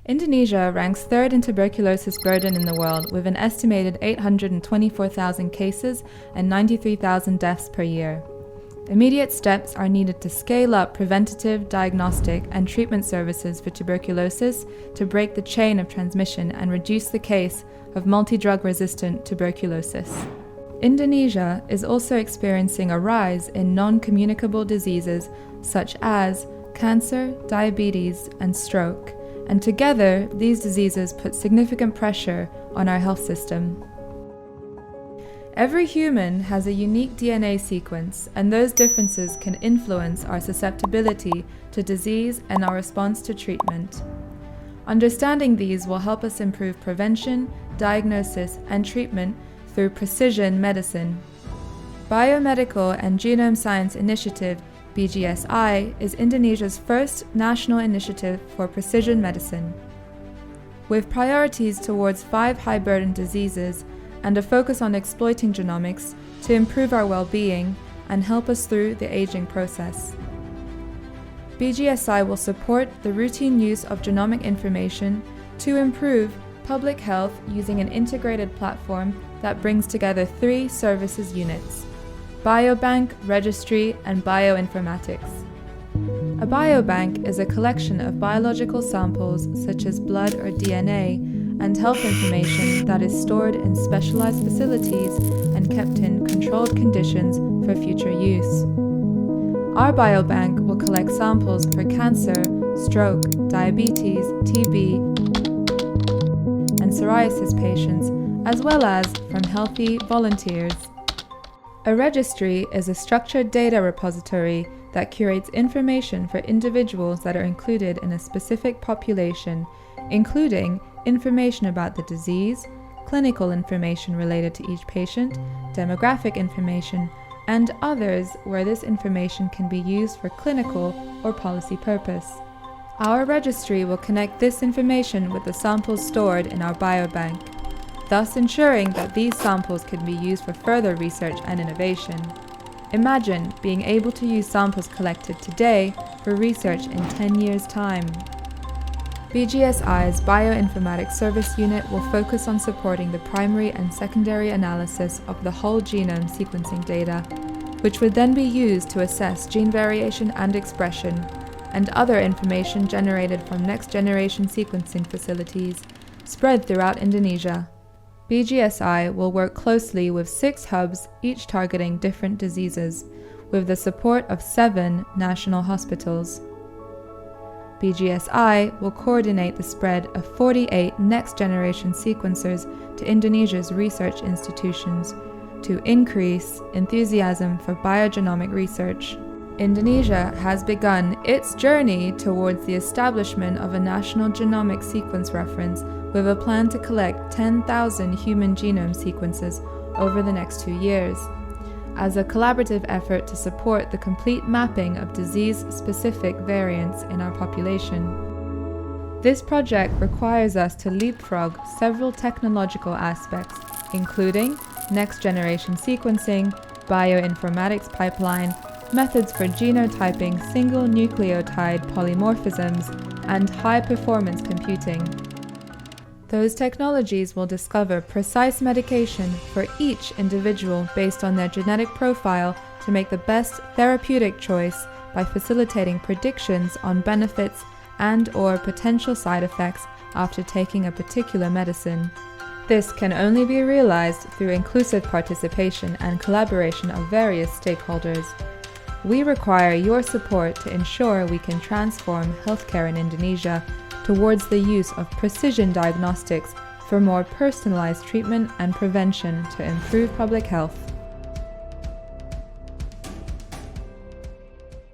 Indonesia ranks third in tuberculosis burden in the world, with an estimated 824,000 cases and 93,000 deaths per year. Immediate steps are needed to scale up preventative, diagnostic, and treatment services for tuberculosis to break the chain of transmission and reduce the case of multi-drug resistant tuberculosis. Indonesia is also experiencing a rise in non-communicable diseases such as cancer, diabetes, and stroke, and together these diseases put significant pressure on our health system. Every human has a unique DNA sequence, and those differences can influence our susceptibility to disease and our response to treatment. Understanding these will help us improve prevention, diagnosis, and treatment through precision medicine. Biomedical and Genome Science Initiative BGSi is Indonesia's first national initiative for precision medicine. With priorities towards 5 high-burden diseases and a focus on exploiting genomics to improve our well-being and help us through the aging process. BGSi will support the routine use of genomic information to improve public health using an integrated platform that brings together 3 services units: biobank, registry, and bioinformatics. A biobank is a collection of biological samples such as blood or DNA and health information that is stored in specialized facilities and kept in controlled conditions for future use. Our biobank will collect samples for cancer, stroke, diabetes, TB, and psoriasis patients, as well as from healthy volunteers. A registry is a structured data repository that curates information for individuals that are included in a specific population, including information about the disease, clinical information related to each patient, demographic information, and others where this information can be used for clinical or policy purpose. Our registry will connect this information with the samples stored in our biobank, thus ensuring that these samples can be used for further research and innovation. Imagine being able to use samples collected today for research in 10 years' time. BGSi's Bioinformatics Service Unit will focus on supporting the primary and secondary analysis of the whole genome sequencing data, which would then be used to assess gene variation and expression, and other information generated from next-generation sequencing facilities spread throughout Indonesia. BGSi will work closely with 6 hubs, each targeting different diseases, with the support of 7 national hospitals. BGSi will coordinate the spread of 48 next-generation sequencers to Indonesia's research institutions to increase enthusiasm for biogenomic research. Indonesia has begun its journey towards the establishment of a national genomic sequence reference with a plan to collect 10,000 human genome sequences over the next 2 years, as a collaborative effort to support the complete mapping of disease-specific variants in our population. This project requires us to leapfrog several technological aspects, including next-generation sequencing, bioinformatics pipeline, methods for genotyping single nucleotide polymorphisms, and high-performance computing. Those technologies will discover precise medication for each individual based on their genetic profile to make the best therapeutic choice by facilitating predictions on benefits and/or potential side effects after taking a particular medicine. This can only be realized through inclusive participation and collaboration of various stakeholders. We require your support to ensure we can transform healthcare in Indonesia towards the use of precision diagnostics for more personalized treatment and prevention to improve public health.